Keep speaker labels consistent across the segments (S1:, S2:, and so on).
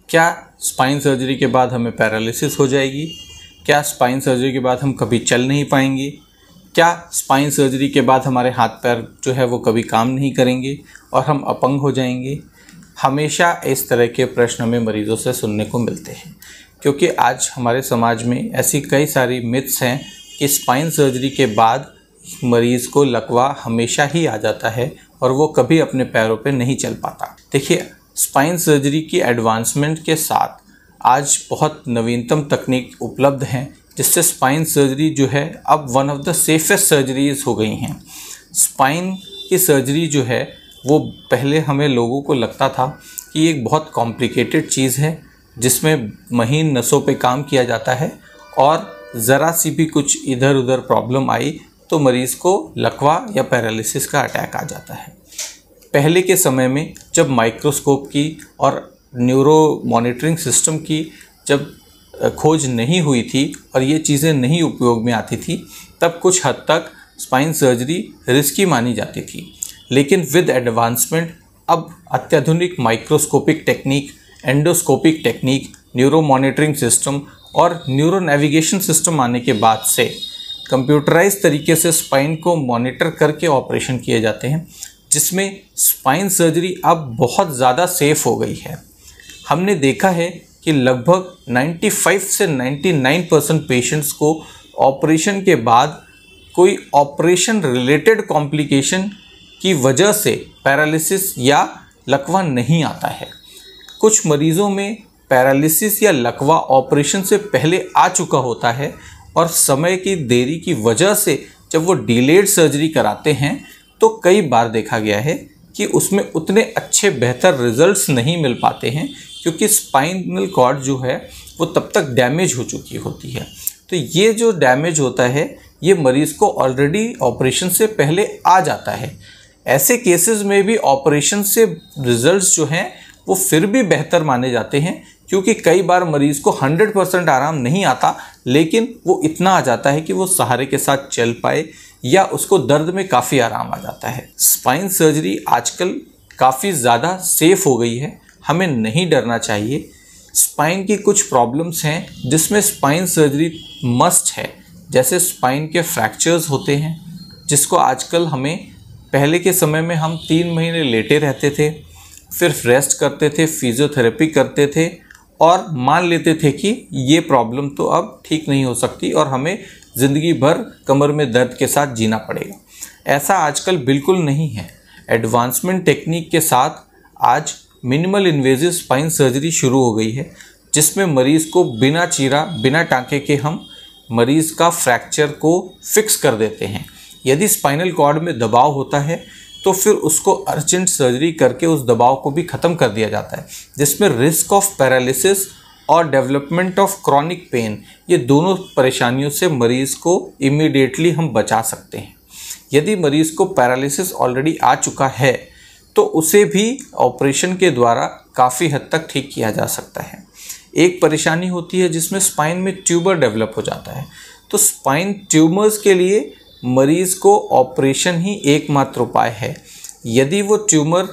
S1: क्या spine surgery के बाद हमें पैरालिसिस हो जाएगी? क्या स्पाइन सर्जरी के बाद हम कभी चल नहीं पाएंगे? क्या स्पाइन सर्जरी के बाद हमारे हाथ पैर जो है वो कभी काम नहीं करेंगे और हम अपंग हो जाएंगे? हमेशा इस तरह के प्रश्न हमें मरीज़ों से सुनने को मिलते हैं, क्योंकि आज हमारे समाज में ऐसी कई सारी मिथ्स हैं कि स्पाइन सर्जरी के बाद मरीज़ को लकवा हमेशा ही आ जाता है और वो कभी अपने पैरों पे नहीं चल पाता। देखिए, स्पाइन सर्जरी की एडवांसमेंट के साथ आज बहुत नवीनतम तकनीक उपलब्ध हैं, जिससे स्पाइन सर्जरी जो है अब one of the safest surgeries हो गई हैं। स्पाइन की सर्जरी जो है वो पहले हमें लोगों को लगता था कि एक बहुत कॉम्प्लिकेटेड चीज़ है, जिसमें महीन नसों पे काम किया जाता है और ज़रा सी भी कुछ इधर उधर प्रॉब्लम आई तो मरीज़ को लकवा या पैरालिसिस का अटैक आ जाता है। पहले के समय में जब माइक्रोस्कोप की और न्यूरो मॉनिटरिंग सिस्टम की जब खोज नहीं हुई थी और ये चीज़ें नहीं उपयोग में आती थी, तब कुछ हद तक स्पाइन सर्जरी रिस्की मानी जाती थी। लेकिन विद एडवांसमेंट अब अत्याधुनिक microscopic technique, endoscopic technique, neuro monitoring system और न्यूरो नेविगेशन सिस्टम आने के बाद से कंप्यूटराइज तरीके से स्पाइन को मॉनिटर करके ऑपरेशन किए जाते हैं, जिसमें स्पाइन सर्जरी अब बहुत ज़्यादा सेफ़ हो गई है। हमने देखा है कि लगभग 95 से 99% पेशेंट्स को ऑपरेशन के बाद कोई ऑपरेशन रिलेटेड कॉम्प्लिकेशन की वजह से पैरालिसिस या लकवा नहीं आता है। कुछ मरीज़ों में पैरालिसिस या लकवा ऑपरेशन से पहले आ चुका होता है और समय की देरी की वजह से जब वो डिलेड सर्जरी कराते हैं तो कई बार देखा गया है कि उसमें उतने अच्छे बेहतर रिजल्ट्स नहीं मिल पाते हैं, क्योंकि स्पाइनल कॉर्ड जो है वो तब तक डैमेज हो चुकी होती है। तो ये जो डैमेज होता है ये मरीज़ को ऑलरेडी ऑपरेशन से पहले आ जाता है। ऐसे केसेस में भी ऑपरेशन से रिजल्ट्स जो हैं वो फिर भी बेहतर माने जाते हैं, क्योंकि कई बार मरीज़ को 100% आराम नहीं आता, लेकिन वो इतना आ जाता है कि वो सहारे के साथ चल पाए या उसको दर्द में काफ़ी आराम आ जाता है। स्पाइन सर्जरी आजकल काफ़ी ज़्यादा सेफ़ हो गई है, हमें नहीं डरना चाहिए। स्पाइन की कुछ प्रॉब्लम्स हैं जिसमें स्पाइन सर्जरी मस्ट है, जैसे स्पाइन के फ्रैक्चर्स होते हैं, जिसको आजकल हमें, पहले के समय में हम 3 महीने लेटे रहते थे, फिर रेस्ट करते थे, फिजियोथेरेपी करते थे और मान लेते थे कि ये प्रॉब्लम तो अब ठीक नहीं हो सकती और हमें ज़िंदगी भर कमर में दर्द के साथ जीना पड़ेगा। ऐसा आजकल बिल्कुल नहीं है। एडवांसमेंट टेक्निक के साथ आज मिनिमल इन्वेजिव स्पाइन सर्जरी शुरू हो गई है, जिसमें मरीज़ को बिना चीरा, बिना टाँके के हम मरीज़ का फ्रैक्चर को फिक्स कर देते हैं। यदि स्पाइनल कॉर्ड में दबाव होता है तो फिर उसको अर्जेंट सर्जरी करके उस दबाव को भी ख़त्म कर दिया जाता है, जिसमें रिस्क ऑफ पैरालिसिस और डेवलपमेंट ऑफ क्रॉनिक पेन, ये दोनों परेशानियों से मरीज़ को इमीडिएटली हम बचा सकते हैं। यदि मरीज़ को पैरालिसिस ऑलरेडी आ चुका है तो उसे भी ऑपरेशन के द्वारा काफ़ी हद तक ठीक किया जा सकता है। एक परेशानी होती है जिसमें स्पाइन में ट्यूबर डेवलप हो जाता है, तो स्पाइन ट्यूमर्स के लिए मरीज़ को ऑपरेशन ही एकमात्र उपाय है। यदि वो ट्यूमर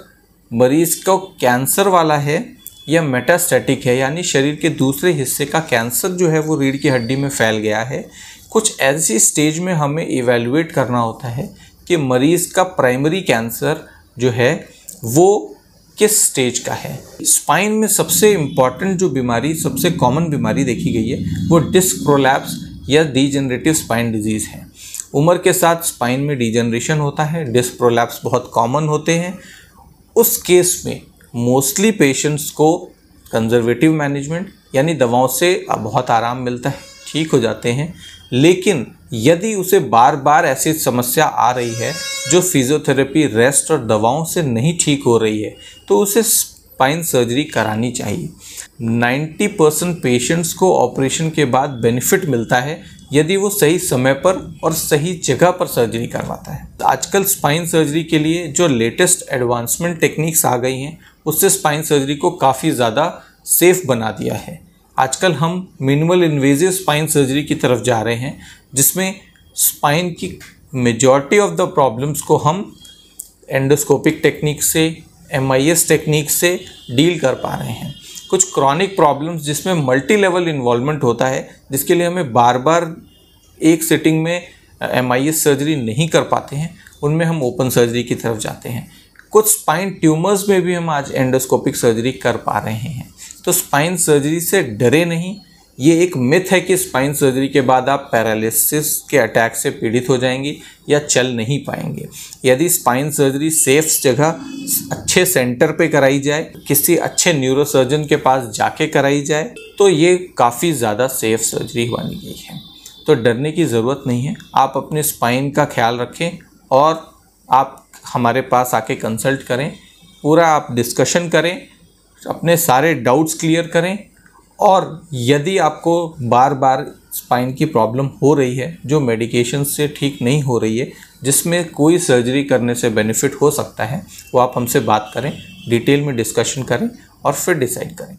S1: मरीज़ को कैंसर वाला है या मेटास्टैटिक है, यानी शरीर के दूसरे हिस्से का कैंसर जो है वो रीढ़ की हड्डी में फैल गया है, कुछ ऐसी स्टेज में हमें इवैल्यूएट करना होता है कि मरीज़ का प्राइमरी कैंसर जो है वो किस स्टेज का है। स्पाइन में सबसे इम्पॉर्टेंट जो बीमारी, सबसे कॉमन बीमारी देखी गई है वो डिस्क प्रोलैप्स या डीजेनरेटिव स्पाइन डिजीज़ है। उम्र के साथ स्पाइन में डिजेनरेशन होता है, डिस्क प्रोलैप्स बहुत कॉमन होते हैं। उस केस में मोस्टली पेशेंट्स को कंजर्वेटिव मैनेजमेंट यानी दवाओं से बहुत आराम मिलता है, ठीक हो जाते हैं। लेकिन यदि उसे बार बार ऐसी समस्या आ रही है जो फिजियोथेरेपी, रेस्ट और दवाओं से नहीं ठीक हो रही है, तो उसे स्पाइन सर्जरी करानी चाहिए। 90% पेशेंट्स को ऑपरेशन के बाद बेनिफिट मिलता है यदि वो सही समय पर और सही जगह पर सर्जरी करवाता है। आजकल स्पाइन सर्जरी के लिए जो लेटेस्ट एडवांसमेंट टेक्निक्स आ गई हैं उससे स्पाइन सर्जरी को काफ़ी ज़्यादा सेफ बना दिया है। आजकल हम मिनिमल इन्वेजिव स्पाइन सर्जरी की तरफ जा रहे हैं, जिसमें स्पाइन की मेजॉरिटी ऑफ द प्रॉब्लम्स को हम एंडोस्कोपिक टेक्निक से, MIS टेक्निक से डील कर पा रहे हैं। कुछ क्रॉनिक प्रॉब्लम्स जिसमें मल्टी लेवल इन्वॉल्वमेंट होता है, जिसके लिए हमें बार बार एक सिटिंग में MIS सर्जरी नहीं कर पाते हैं, उनमें हम ओपन सर्जरी की तरफ जाते हैं। कुछ स्पाइन ट्यूमर्स में भी हम आज एंडोस्कोपिक सर्जरी कर पा रहे हैं। तो स्पाइन सर्जरी से डरे नहीं। ये एक मिथ है कि स्पाइन सर्जरी के बाद आप पैरालिसिस के अटैक से पीड़ित हो जाएंगे या चल नहीं पाएंगे। यदि स्पाइन सर्जरी सेफ जगह अच्छे सेंटर पे कराई जाए, किसी अच्छे न्यूरोसर्जन के पास जाके कराई जाए, तो ये काफ़ी ज़्यादा सेफ सर्जरी मानी गई है। तो डरने की ज़रूरत नहीं है। आप अपने स्पाइन का ख्याल रखें और आप हमारे पास आके कंसल्ट करें, पूरा आप डिस्कशन करें, अपने सारे डाउट्स क्लियर करें। और यदि आपको बार बार स्पाइन की प्रॉब्लम हो रही है जो मेडिकेशन से ठीक नहीं हो रही है, जिसमें कोई सर्जरी करने से बेनिफिट हो सकता है, वो आप हमसे बात करें, डिटेल में डिस्कशन करें और फिर डिसाइड करें।